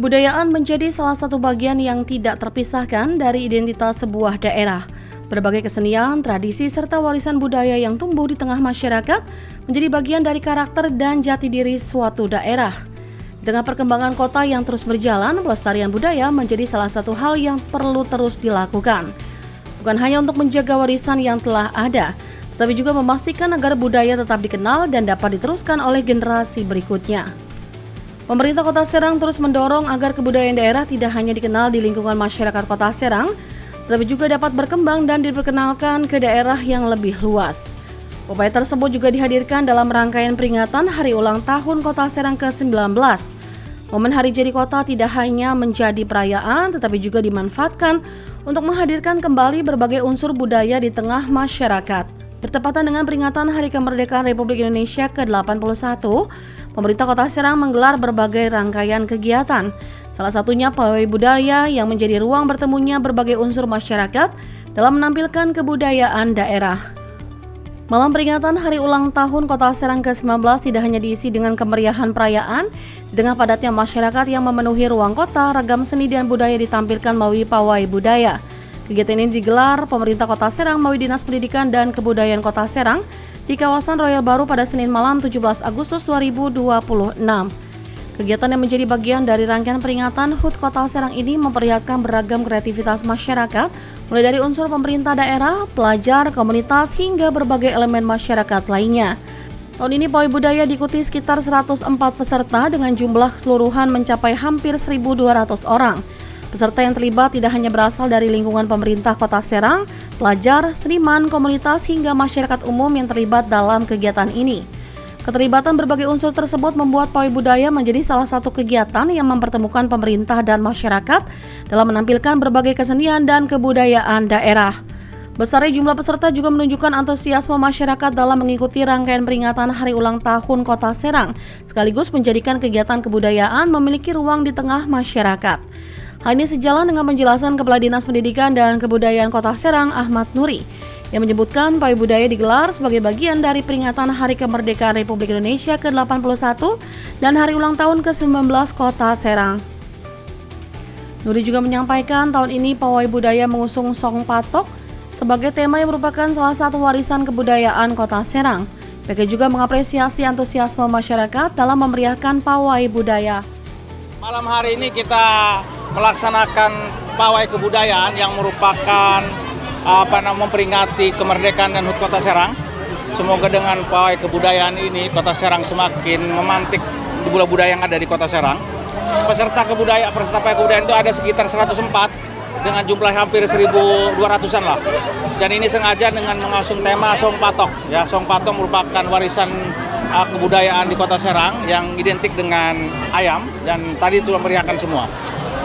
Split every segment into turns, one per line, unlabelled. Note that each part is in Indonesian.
Kebudayaan menjadi salah satu bagian yang tidak terpisahkan dari identitas sebuah daerah. Berbagai kesenian, tradisi, serta warisan budaya yang tumbuh di tengah masyarakat menjadi bagian dari karakter dan jati diri suatu daerah. Di tengah perkembangan kota yang terus berjalan, pelestarian budaya menjadi salah satu hal yang perlu terus dilakukan. Bukan hanya untuk menjaga warisan yang telah ada, tetapi juga memastikan agar budaya tetap dikenal dan dapat diteruskan oleh generasi berikutnya. Pemerintah Kota Serang terus mendorong agar kebudayaan daerah tidak hanya dikenal di lingkungan masyarakat Kota Serang, tetapi juga dapat berkembang dan diperkenalkan ke daerah yang lebih luas. Upaya tersebut juga dihadirkan dalam rangkaian peringatan Hari Ulang Tahun Kota Serang ke-19. Momen Hari Jadi Kota tidak hanya menjadi perayaan, tetapi juga dimanfaatkan untuk menghadirkan kembali berbagai unsur budaya di tengah masyarakat. Bertepatan dengan peringatan Hari Kemerdekaan Republik Indonesia ke-81, pemerintah Kota Serang menggelar berbagai rangkaian kegiatan. Salah satunya pawai budaya yang menjadi ruang bertemunya berbagai unsur masyarakat dalam menampilkan kebudayaan daerah. Malam peringatan Hari Ulang Tahun Kota Serang ke-19 tidak hanya diisi dengan kemeriahan perayaan, dengan padatnya masyarakat yang memenuhi ruang kota, ragam seni dan budaya ditampilkan melalui pawai budaya. Kegiatan ini digelar pemerintah Kota Serang melalui Dinas Pendidikan dan Kebudayaan Kota Serang di kawasan Royal Baru pada Senin malam 17 Agustus 2026. Kegiatan yang menjadi bagian dari rangkaian peringatan HUT Kota Serang ini memperlihatkan beragam kreativitas masyarakat, mulai dari unsur pemerintah daerah, pelajar, komunitas, hingga berbagai elemen masyarakat lainnya. Tahun ini pawai budaya diikuti sekitar 104 peserta dengan jumlah keseluruhan mencapai hampir 1.200 orang. Peserta yang terlibat tidak hanya berasal dari lingkungan pemerintah Kota Serang, pelajar, seniman, komunitas, hingga masyarakat umum yang terlibat dalam kegiatan ini. Keterlibatan berbagai unsur tersebut membuat pawai budaya menjadi salah satu kegiatan yang mempertemukan pemerintah dan masyarakat dalam menampilkan berbagai kesenian dan kebudayaan daerah. Besarnya jumlah peserta juga menunjukkan antusiasme masyarakat dalam mengikuti rangkaian peringatan Hari Ulang Tahun Kota Serang, sekaligus menjadikan kegiatan kebudayaan memiliki ruang di tengah masyarakat. Hal ini sejalan dengan penjelasan Kepala Dinas Pendidikan dan Kebudayaan Kota Serang, Ahmad Nuri, yang menyebutkan pawai budaya digelar sebagai bagian dari peringatan Hari Kemerdekaan Republik Indonesia ke-81 dan Hari Ulang Tahun ke-19 Kota Serang. Nuri juga menyampaikan tahun ini pawai budaya mengusung Song Patok sebagai tema yang merupakan salah satu warisan kebudayaan Kota Serang. PK juga mengapresiasi antusiasme masyarakat dalam memeriahkan pawai budaya.
Malam hari ini kita melaksanakan pawai kebudayaan yang merupakan memperingati kemerdekaan dan HUT Kota Serang. Semoga dengan pawai kebudayaan ini Kota Serang semakin memantik budaya budaya yang ada di Kota Serang. Peserta pawai kebudayaan itu ada sekitar 104 dengan jumlah hampir 1.200-an lah. Dan ini sengaja dengan mengusung tema Song Patok. Ya, Song Patok merupakan warisan kebudayaan di Kota Serang yang identik dengan ayam dan tadi itu memeriahkan semua.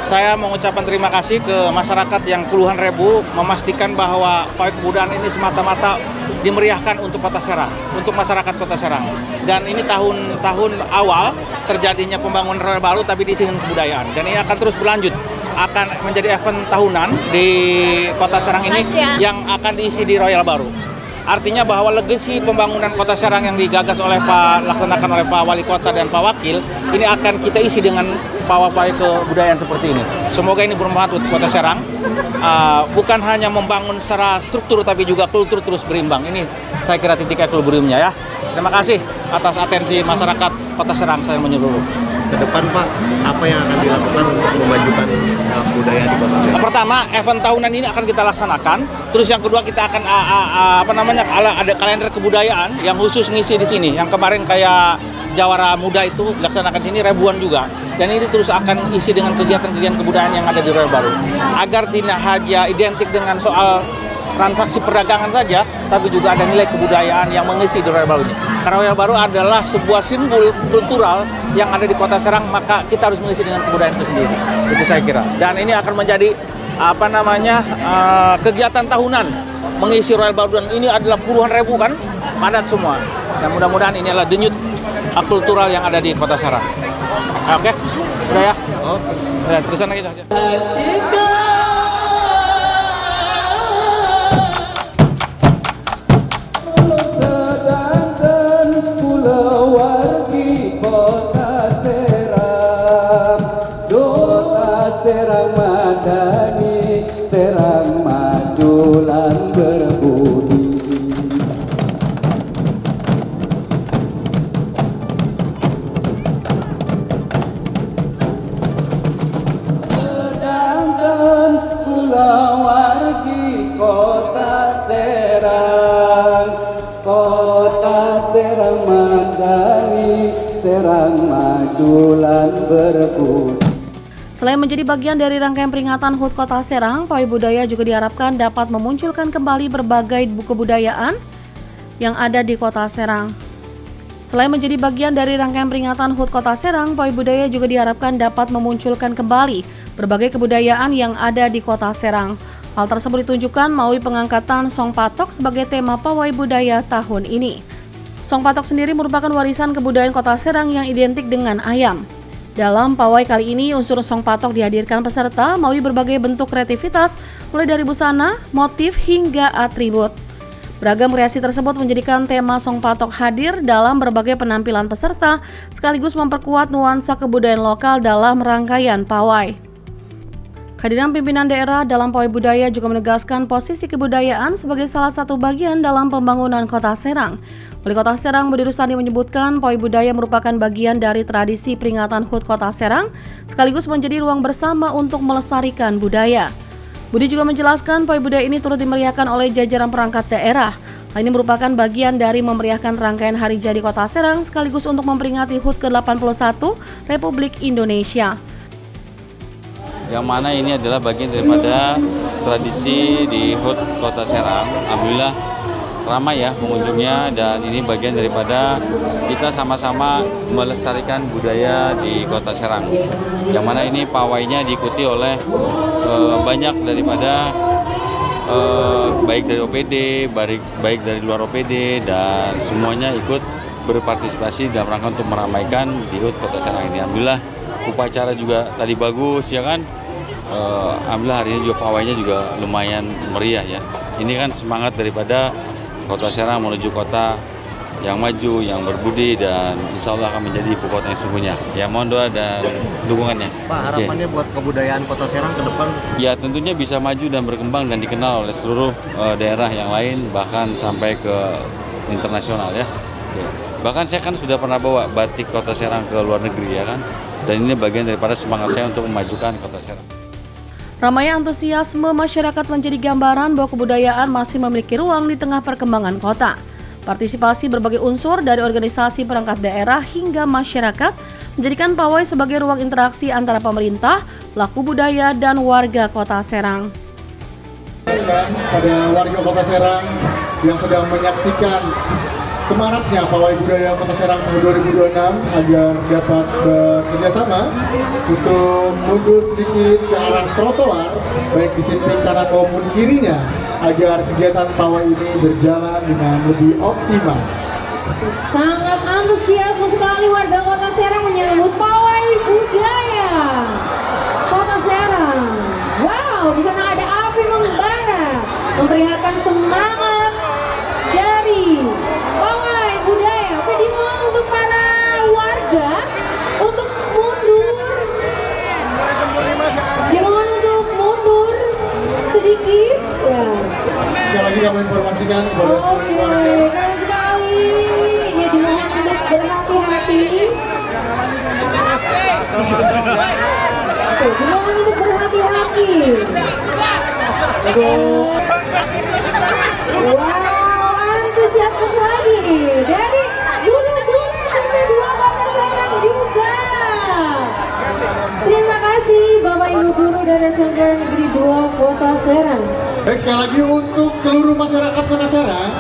Saya mengucapkan terima kasih ke masyarakat yang puluhan ribu memastikan bahwa pawai kebudayaan ini semata-mata dimeriahkan untuk Kota Serang, untuk masyarakat Kota Serang. Dan ini tahun awal terjadinya pembangunan Royal Baru tapi diisi dengan kebudayaan. Dan ini akan terus berlanjut, akan menjadi event tahunan di Kota Serang ini yang akan diisi di Royal Baru. Artinya bahwa legasi pembangunan Kota Serang yang digagas laksanakan oleh Pak Wali Kota dan Pak Wakil ini akan kita isi dengan pawai kebudayaan seperti ini. Semoga ini bermanfaat untuk Kota Serang. Bukan hanya membangun secara struktur tapi juga kultur terus berimbang. Ini saya kira titik equilibriumnya ya. Terima kasih atas atensi masyarakat Kota Serang saya menyeluruh.
Ke depan Pak, apa yang akan dilakukan untuk memajukan budaya di Kota Serang?
Pertama, event tahunan ini akan kita laksanakan. Terus yang kedua kita akan ada kalender kebudayaan yang khusus ngisi di sini. Yang kemarin kayak Jawara Muda itu dilaksanakan sini ribuan juga. Dan ini terus akan isi dengan kegiatan-kegiatan kebudayaan yang ada di Royal Baru. Agar tidak hanya identik dengan soal transaksi perdagangan saja, tapi juga ada nilai kebudayaan yang mengisi di Royal Baru ini. Karena Royal Baru adalah sebuah simbol kultural yang ada di Kota Serang, maka kita harus mengisi dengan kebudayaan itu sendiri. Itu saya kira. Dan ini akan menjadi kegiatan tahunan mengisi Royal Baru, dan ini adalah puluhan ribu kan, padat semua. Dan mudah-mudahan ini adalah denyut kultural yang ada di Kota Serang. Oke, udah ya? Udah, terusan lagi saja.
Kota Serang. tulan berebut.
Selain menjadi bagian dari rangkaian peringatan HUT Kota Serang, pawai budaya juga diharapkan dapat memunculkan kembali berbagai kebudayaan yang ada di Kota Serang. Selain menjadi bagian dari rangkaian peringatan HUT Kota Serang, pawai budaya juga diharapkan dapat memunculkan kembali berbagai kebudayaan yang ada di Kota Serang. Hal tersebut ditunjukkan melalui pengangkatan Song Patok sebagai tema pawai budaya tahun ini. Song Patok sendiri merupakan warisan kebudayaan Kota Serang yang identik dengan ayam. Dalam pawai kali ini, unsur Song Patok dihadirkan peserta melalui berbagai bentuk kreativitas, mulai dari busana, motif, hingga atribut. Beragam kreasi tersebut menjadikan tema Song Patok hadir dalam berbagai penampilan peserta, sekaligus memperkuat nuansa kebudayaan lokal dalam rangkaian pawai. Kehadiran pimpinan daerah dalam pawai budaya juga menegaskan posisi kebudayaan sebagai salah satu bagian dalam pembangunan Kota Serang. Wali Kota Serang Budi Rustandi menyebutkan pawai budaya merupakan bagian dari tradisi peringatan HUT Kota Serang, sekaligus menjadi ruang bersama untuk melestarikan budaya. Budi juga menjelaskan pawai budaya ini turut dimeriahkan oleh jajaran perangkat daerah. Hal ini merupakan bagian dari memeriahkan rangkaian Hari Jadi Kota Serang, sekaligus untuk memperingati HUT ke-81 Republik Indonesia.
Yang mana ini adalah bagian daripada tradisi di HUT Kota Serang. Alhamdulillah ramai ya pengunjungnya, dan ini bagian daripada kita sama-sama melestarikan budaya di Kota Serang. Yang mana ini pawainya diikuti oleh banyak daripada baik dari OPD, baik dari luar OPD, dan semuanya ikut berpartisipasi dalam rangka untuk meramaikan di HUT Kota Serang ini. Alhamdulillah upacara juga tadi bagus ya kan. Alhamdulillah hari ini juga pawainya juga lumayan meriah ya. Ini kan semangat daripada Kota Serang menuju kota yang maju, yang berbudi, dan insya Allah akan menjadi ibu kota yang sesungguhnya. Ya mohon doa dan dukungannya.
Pak, harapannya buat kebudayaan Kota Serang ke depan?
Ya tentunya bisa maju dan berkembang dan dikenal oleh seluruh daerah yang lain, bahkan sampai ke internasional ya. Bahkan saya kan sudah pernah bawa batik Kota Serang ke luar negeri ya kan. Dan ini bagian daripada semangat saya untuk memajukan Kota Serang.
Ramainya antusiasme masyarakat menjadi gambaran bahwa kebudayaan masih memiliki ruang di tengah perkembangan kota. Partisipasi berbagai unsur dari organisasi perangkat daerah hingga masyarakat menjadikan pawai sebagai ruang interaksi antara pemerintah, pelaku budaya, dan warga Kota Serang.
Pada warga Kota Serang yang sedang menyaksikan semaraknya pawai budaya Kota Serang tahun 2026 agar dapat bekerjasama untuk mundur sedikit ke arah trotoar, baik di samping kanan maupun kirinya, agar kegiatan pawai ini berjalan dengan lebih optimal.
Sangat antusias sekali warga Kota Serang menyambut pawai budaya Kota Serang. Wow, di sana ada api membara, memperlihatkan semangat dari pawai budaya. Oke, dimohon untuk para warga untuk mundur. Dimohon untuk mundur sedikit. Ya.
Sekali lagi kami informasikan kepada
Keren sekali. Ya, dimohon untuk berhati-hati. Dimohon untuk berhati-hati. Wow, antusias sekali dari guru-guru SMP 2 Kota Serang juga. Terima kasih Bapak Ibu guru dari SMP Negeri 2 Kota Serang.
Baik, sekali lagi untuk seluruh masyarakat Kota Serang,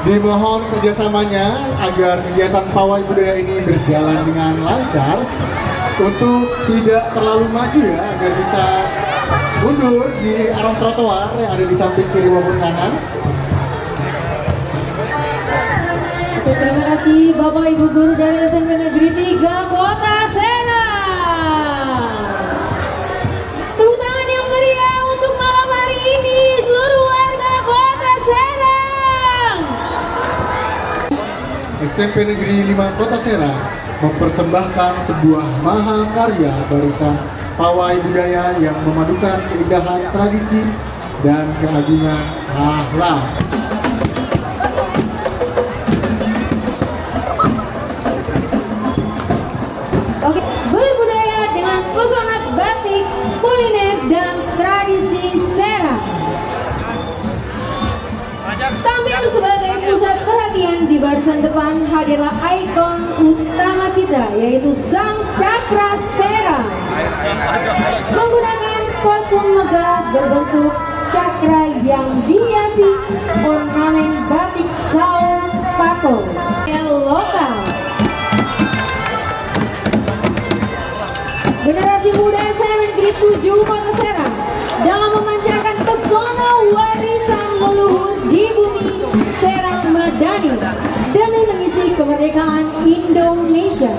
dimohon kerjasamanya agar kegiatan pawai budaya ini berjalan dengan lancar, untuk tidak terlalu maju ya, agar bisa mundur di arah trotoar yang ada di samping kiri maupun kanan.
Oke, terima kasih Bapak Ibu guru dari SMP Negeri 3 Kota Serang. Tepuk tangan yang meriah untuk malam hari ini seluruh warga Kota Serang.
SMP Negeri 5 Kota Serang mempersembahkan sebuah mahakarya barisan pawai budaya yang memadukan keindahan tradisi dan keagungan akhlak.
Oke, berbudaya dengan pesona batik, kuliner, dan tradisi Serang. Tampil sebagai pusat perhatian di barisan depan hadirlah ikon utama kita, yaitu Sang Cakra Serang, menggunakan kostum megah berbentuk cakra yang dihiasi ornamen batik saung patung lokal. Generasi muda SMA Negeri 7 Kota Serang dalam memancarkan pesona warisan leluhur di bumi Serang Madani demi mengisi kemerdekaan Indonesia.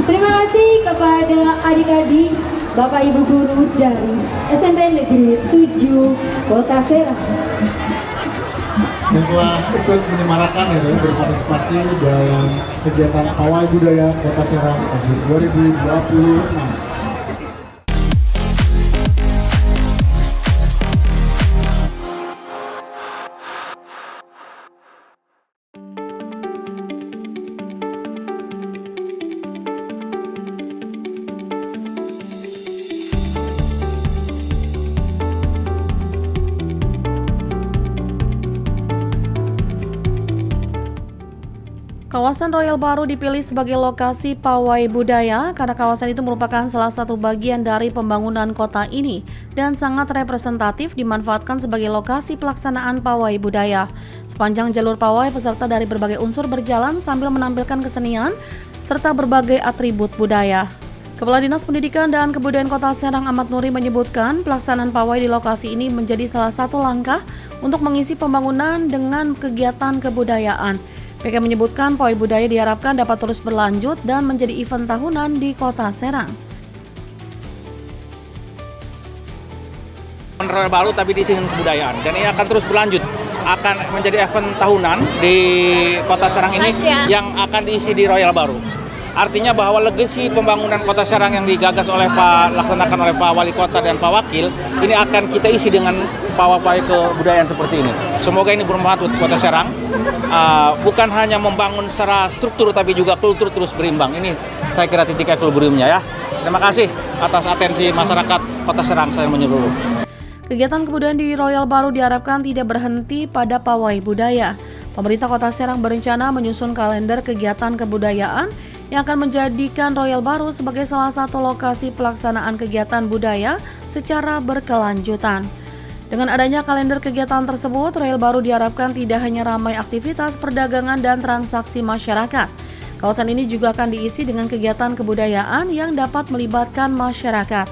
Terima kasih kepada adik-adik, Bapak Ibu guru dari SMP Negeri 7 Kota Serang
yang telah ikut menyemarakan berpartisipasi dalam kegiatan Pawai Budaya Kota Serang tahun 2026.
Kawasan Royal Baru dipilih sebagai lokasi pawai budaya karena kawasan itu merupakan salah satu bagian dari pembangunan kota ini dan sangat representatif dimanfaatkan sebagai lokasi pelaksanaan pawai budaya. Sepanjang jalur pawai, peserta dari berbagai unsur berjalan sambil menampilkan kesenian serta berbagai atribut budaya. Kepala Dinas Pendidikan dan Kebudayaan Kota Serang Ahmad Nuri menyebutkan pelaksanaan pawai di lokasi ini menjadi salah satu langkah untuk mengisi pembangunan dengan kegiatan kebudayaan. PK menyebutkan pawai budaya diharapkan dapat terus berlanjut dan menjadi event tahunan di Kota Serang.
Royal Baru tapi diisi dengan kebudayaan dan ini akan terus berlanjut, akan menjadi event tahunan di Kota Serang ini yang akan diisi di Royal Baru. Artinya bahwa legasi pembangunan Kota Serang yang digagas oleh laksanakan oleh Pak Wali Kota dan Pak Wakil ini akan kita isi dengan pawai kebudayaan seperti ini. Semoga ini bermanfaat untuk Kota Serang. Bukan hanya membangun secara struktur tapi juga kultur terus berimbang. Ini saya kira titik equilibriumnya ya. Terima kasih atas atensi masyarakat Kota Serang saya menyeluruh.
Kegiatan kebudayaan di Royal Baru diharapkan tidak berhenti pada pawai budaya. Pemerintah Kota Serang berencana menyusun kalender kegiatan kebudayaan yang akan menjadikan Royal Baru sebagai salah satu lokasi pelaksanaan kegiatan budaya secara berkelanjutan. Dengan adanya kalender kegiatan tersebut, Royal Baru diharapkan tidak hanya ramai aktivitas perdagangan dan transaksi masyarakat. Kawasan ini juga akan diisi dengan kegiatan kebudayaan yang dapat melibatkan masyarakat.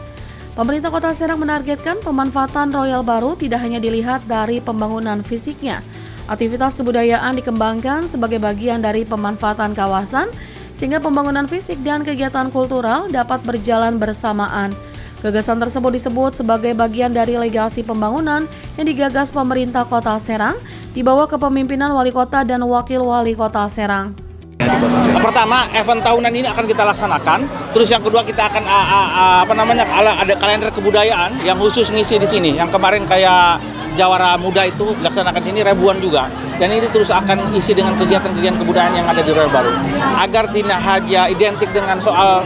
Pemerintah Kota Serang menargetkan pemanfaatan Royal Baru tidak hanya dilihat dari pembangunan fisiknya. Aktivitas kebudayaan dikembangkan sebagai bagian dari pemanfaatan kawasan, sehingga pembangunan fisik dan kegiatan kultural dapat berjalan bersamaan. Gagasan tersebut disebut sebagai bagian dari legasi pembangunan yang digagas pemerintah Kota Serang di bawah kepemimpinan Wali Kota dan Wakil Wali Kota Serang.
Pertama, event tahunan ini akan kita laksanakan. Terus yang kedua kita akan ada kalender kebudayaan yang khusus ngisi di sini. Yang kemarin kayak Jawara Muda itu dilaksanakan sini ribuan juga. Dan ini terus akan isi dengan kegiatan-kegiatan kebudayaan yang ada di Royal Baru. Agar tidak hanya identik dengan soal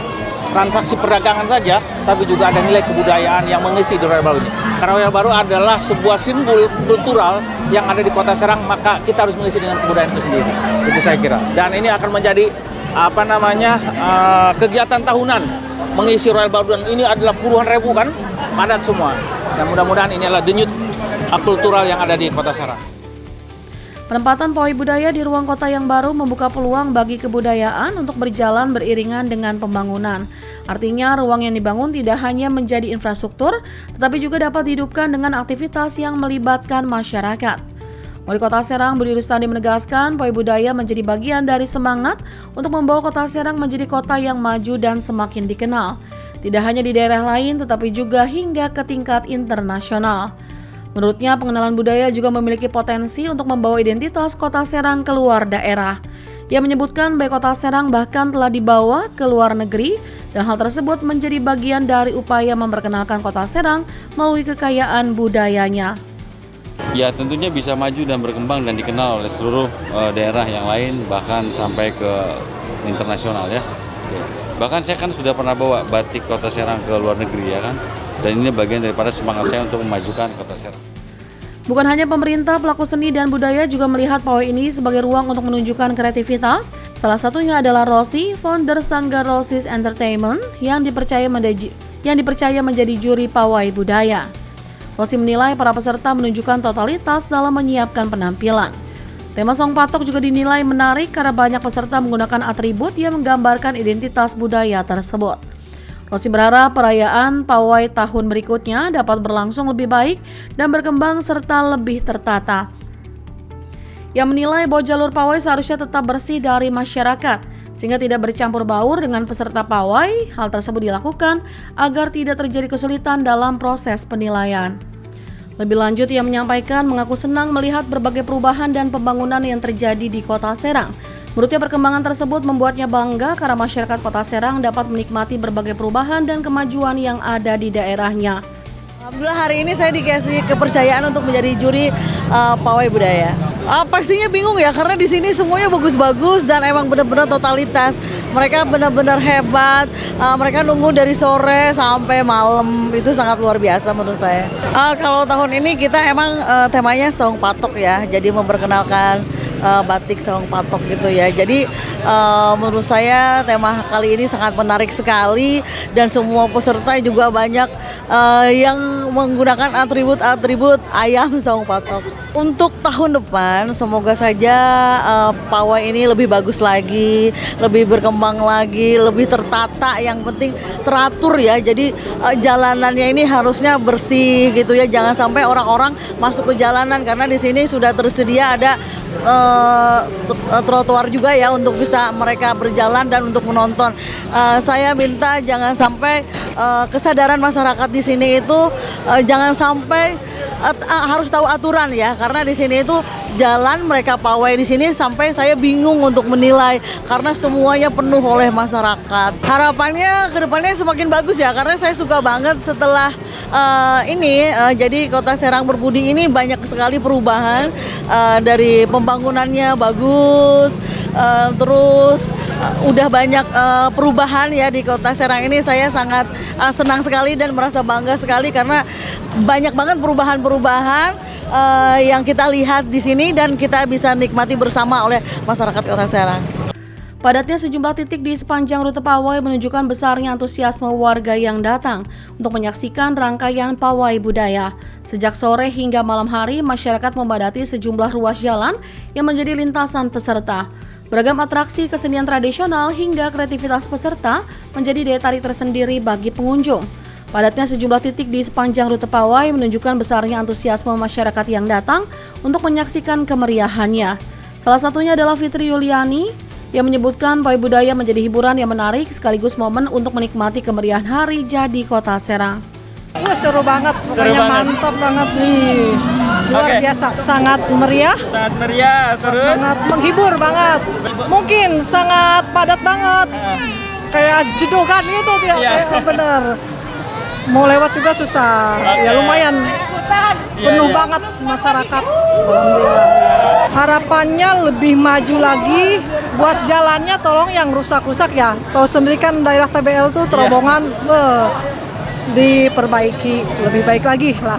transaksi perdagangan saja, tapi juga ada nilai kebudayaan yang mengisi di Royal Baru ini. Karena Royal Baru adalah sebuah simbol kultural yang ada di Kota Serang, maka kita harus mengisi dengan kebudayaan itu sendiri. Itu saya kira. Dan ini akan menjadi kegiatan tahunan mengisi Royal Baru, dan ini adalah puluhan ribu kan, padat semua. Dan mudah-mudahan ini adalah denyut kultural yang ada di Kota Serang.
Penempatan pawai budaya di ruang kota yang baru membuka peluang bagi kebudayaan untuk berjalan beriringan dengan pembangunan. Artinya, ruang yang dibangun tidak hanya menjadi infrastruktur, tetapi juga dapat dihidupkan dengan aktivitas yang melibatkan masyarakat. Wali Kota Serang Budi Rustandi menegaskan, pawai budaya menjadi bagian dari semangat untuk membawa Kota Serang menjadi kota yang maju dan semakin dikenal. Tidak hanya di daerah lain, tetapi juga hingga ke tingkat internasional. Menurutnya, pengenalan budaya juga memiliki potensi untuk membawa identitas Kota Serang keluar daerah. Ia menyebutkan baik Kota Serang bahkan telah dibawa ke luar negeri, dan hal tersebut menjadi bagian dari upaya memperkenalkan Kota Serang melalui kekayaan budayanya.
Ya, tentunya bisa maju dan berkembang dan dikenal oleh seluruh daerah yang lain, bahkan sampai ke internasional ya. Bahkan saya kan sudah pernah bawa batik Kota Serang ke luar negeri ya kan. Dan ini bagian daripada semangat saya untuk memajukan Kota Serang.
Bukan hanya pemerintah, pelaku seni dan budaya juga melihat pawai ini sebagai ruang untuk menunjukkan kreativitas. Salah satunya adalah Rosi, founder Sanggar Rosis Entertainment yang dipercaya menjadi juri pawai budaya. Rosi menilai para peserta menunjukkan totalitas dalam menyiapkan penampilan. Tema Song Patok juga dinilai menarik karena banyak peserta menggunakan atribut yang menggambarkan identitas budaya tersebut. Rosi berharap perayaan pawai tahun berikutnya dapat berlangsung lebih baik dan berkembang serta lebih tertata. Ia menilai bahwa jalur pawai seharusnya tetap bersih dari masyarakat, sehingga tidak bercampur baur dengan peserta pawai. Hal tersebut dilakukan agar tidak terjadi kesulitan dalam proses penilaian. Lebih lanjut, ia menyampaikan mengaku senang melihat berbagai perubahan dan pembangunan yang terjadi di Kota Serang. Menurutnya perkembangan tersebut membuatnya bangga karena masyarakat Kota Serang dapat menikmati berbagai perubahan dan kemajuan yang ada di daerahnya.
Alhamdulillah hari ini saya dikasih kepercayaan untuk menjadi juri pawai budaya. Pastinya bingung ya karena di sini semuanya bagus-bagus dan emang benar-benar totalitas. Mereka benar-benar hebat. Mereka nunggu dari sore sampai malam, itu sangat luar biasa menurut saya. Kalau tahun ini kita emang temanya Song Patok ya, jadi memperkenalkan batik Song Patok gitu ya. Jadi menurut saya tema kali ini sangat menarik sekali dan semua peserta juga banyak yang menggunakan atribut-atribut ayam Song Patok. Untuk tahun depan semoga saja pawai ini lebih bagus lagi, lebih berkembang lagi, lebih tertata, yang penting teratur ya. Jadi jalanannya ini harusnya bersih gitu ya. Jangan sampai orang-orang masuk ke jalanan karena di sini sudah tersedia ada trotoar juga ya untuk bisa mereka berjalan dan untuk menonton. Saya minta jangan sampai kesadaran masyarakat di sini itu jangan sampai harus tahu aturan ya, karena di sini itu jalan mereka pawai di sini sampai saya bingung untuk menilai karena semuanya penuh oleh masyarakat. Harapannya kedepannya semakin bagus ya, karena saya suka banget setelah jadi Kota Serang Berbudi ini banyak sekali perubahan, dari pembangunannya bagus, terus udah banyak perubahan ya di Kota Serang ini. Saya sangat senang sekali dan merasa bangga sekali karena banyak banget perubahan-perubahan yang kita lihat di sini dan kita bisa nikmati bersama oleh masyarakat Kota Serang.
Padatnya sejumlah titik di sepanjang rute pawai menunjukkan besarnya antusiasme warga yang datang untuk menyaksikan rangkaian pawai budaya. Sejak sore hingga malam hari, masyarakat membadati sejumlah ruas jalan yang menjadi lintasan peserta. Beragam atraksi kesenian tradisional hingga kreativitas peserta menjadi daya tarik tersendiri bagi pengunjung. Padatnya sejumlah titik di sepanjang rute pawai menunjukkan besarnya antusiasme masyarakat yang datang untuk menyaksikan kemeriahannya. Salah satunya adalah Fitri Yuliani yang menyebutkan pawai budaya menjadi hiburan yang menarik sekaligus momen untuk menikmati kemeriahan hari jadi Kota Serang.
Wah, seru banget, pokoknya mantap banget nih. Luar biasa, sangat meriah.
Sangat meriah, terus
Sangat menghibur banget. Mungkin sangat padat banget. Kayak jedogan gitu ya, kayak bener. Mau lewat juga susah. Ya lumayan. Penuh banget masyarakat. Alhamdulillah. Harapannya lebih maju lagi, buat jalannya tolong yang rusak-rusak ya. Tahu sendiri kan daerah TBL tuh terowongan diperbaiki, lebih baik lagi lah.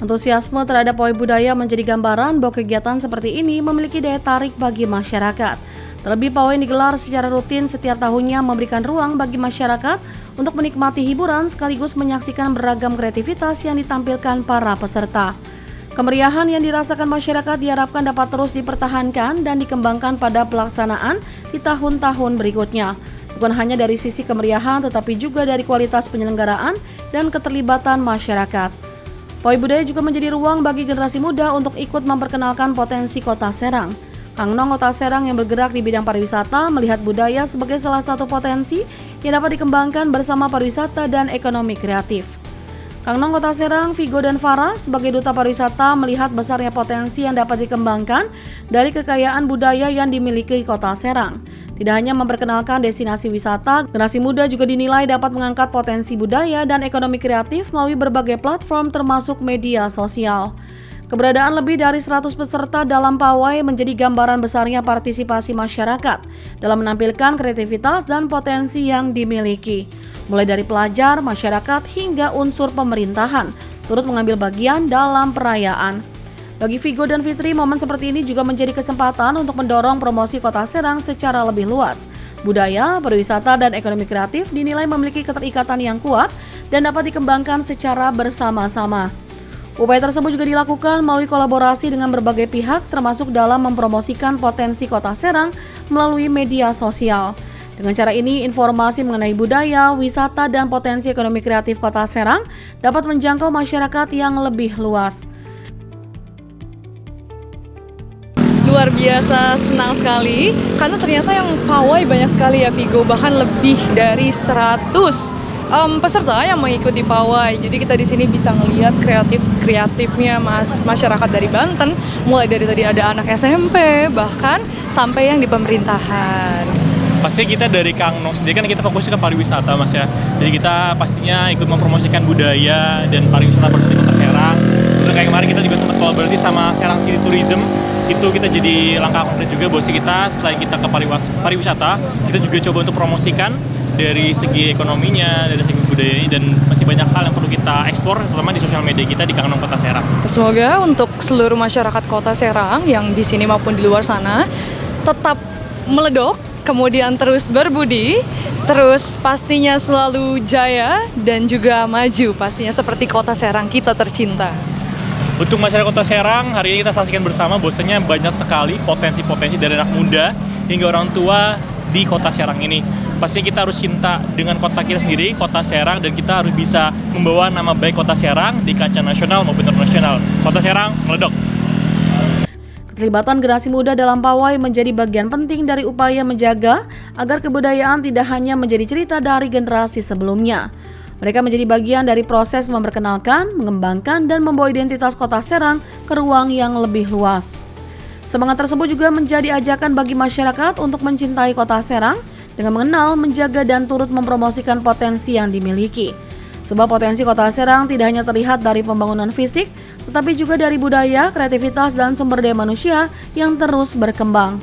Antusiasme terhadap pawai budaya menjadi gambaran bahwa kegiatan seperti ini memiliki daya tarik bagi masyarakat. Terlebih pawai yang digelar secara rutin setiap tahunnya memberikan ruang bagi masyarakat untuk menikmati hiburan sekaligus menyaksikan beragam kreativitas yang ditampilkan para peserta. Kemeriahan yang dirasakan masyarakat diharapkan dapat terus dipertahankan dan dikembangkan pada pelaksanaan di tahun-tahun berikutnya. Bukan hanya dari sisi kemeriahan tetapi juga dari kualitas penyelenggaraan dan keterlibatan masyarakat. Pawai budaya juga menjadi ruang bagi generasi muda untuk ikut memperkenalkan potensi Kota Serang. Kang Nong Kota Serang yang bergerak di bidang pariwisata melihat budaya sebagai salah satu potensi yang dapat dikembangkan bersama pariwisata dan ekonomi kreatif. Kang Nong Kota Serang, Vigo dan Farah sebagai duta pariwisata melihat besarnya potensi yang dapat dikembangkan dari kekayaan budaya yang dimiliki Kota Serang. Tidak hanya memperkenalkan destinasi wisata, generasi muda juga dinilai dapat mengangkat potensi budaya dan ekonomi kreatif melalui berbagai platform termasuk media sosial. Keberadaan lebih dari 100 peserta dalam pawai menjadi gambaran besarnya partisipasi masyarakat dalam menampilkan kreativitas dan potensi yang dimiliki. Mulai dari pelajar, masyarakat, hingga unsur pemerintahan turut mengambil bagian dalam perayaan. Bagi Vigo dan Fitri, momen seperti ini juga menjadi kesempatan untuk mendorong promosi Kota Serang secara lebih luas. Budaya, pariwisata, dan ekonomi kreatif dinilai memiliki keterikatan yang kuat dan dapat dikembangkan secara bersama-sama. Upaya tersebut juga dilakukan melalui kolaborasi dengan berbagai pihak, termasuk dalam mempromosikan potensi Kota Serang melalui media sosial. Dengan cara ini, informasi mengenai budaya, wisata, dan potensi ekonomi kreatif Kota Serang dapat menjangkau masyarakat yang lebih luas.
Luar biasa senang sekali, karena ternyata yang pawai banyak sekali ya Vigo, bahkan lebih dari 100 peserta yang mengikuti pawai. Jadi kita di sini bisa ngelihat kreatifnya masyarakat dari Banten, mulai dari tadi ada anak SMP, bahkan sampai yang di pemerintahan.
Pasti kita dari Kang Nong sendiri kan kita fokusnya ke pariwisata Mas ya. Jadi kita pastinya ikut mempromosikan budaya dan pariwisata di Kota Serang. Terus kayak kemarin kita juga sempat kolaborasi sama Serang City Tourism. Itu kita jadi langkah konkret juga bahwa kita selain kita ke pariwisata, kita juga coba untuk promosikan dari segi ekonominya, dari segi budayanya, dan masih banyak hal yang perlu kita eksplor, terutama di sosial media kita di Kang Nong Kota Serang.
Semoga untuk seluruh masyarakat Kota Serang yang di sini maupun di luar sana tetap meledok, kemudian terus berbudi, terus pastinya selalu jaya dan juga maju, pastinya seperti Kota Serang kita tercinta.
Untuk masyarakat Kota Serang, hari ini kita saksikan bersama bahwasanya banyak sekali potensi-potensi dari anak muda hingga orang tua di Kota Serang ini. Pastinya kita harus cinta dengan kota kita sendiri, Kota Serang, dan kita harus bisa membawa nama baik Kota Serang di kancah nasional maupun internasional. Kota Serang meledok.
Keterlibatan generasi muda dalam pawai menjadi bagian penting dari upaya menjaga agar kebudayaan tidak hanya menjadi cerita dari generasi sebelumnya. Mereka menjadi bagian dari proses memperkenalkan, mengembangkan, dan membawa identitas Kota Serang ke ruang yang lebih luas. Semangat tersebut juga menjadi ajakan bagi masyarakat untuk mencintai Kota Serang dengan mengenal, menjaga, dan turut mempromosikan potensi yang dimiliki. Sebab potensi Kota Serang tidak hanya terlihat dari pembangunan fisik, tetapi juga dari budaya, kreativitas, dan sumber daya manusia yang terus berkembang.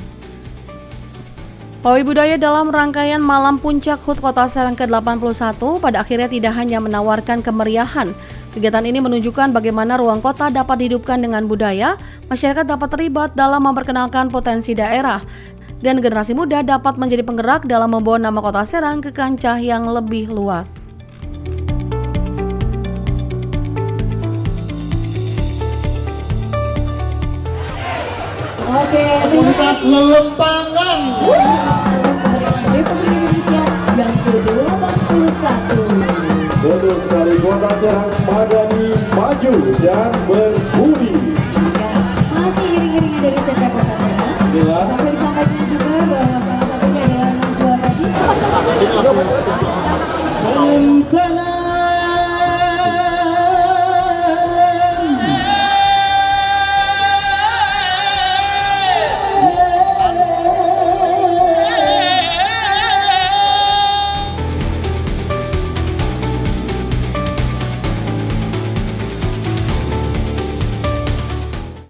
Pawai budaya dalam rangkaian Malam Puncak HUT Kota Serang ke-81 pada akhirnya tidak hanya menawarkan kemeriahan. Kegiatan ini menunjukkan bagaimana ruang kota dapat dihidupkan dengan budaya, masyarakat dapat terlibat dalam memperkenalkan potensi daerah, dan generasi muda dapat menjadi penggerak dalam membawa nama Kota Serang ke kancah yang lebih luas.
Oke,
Komunitas Lelempangan.
Republik Indonesia yang ke-81.
Betul sekali, Kota Serang Madani maju dan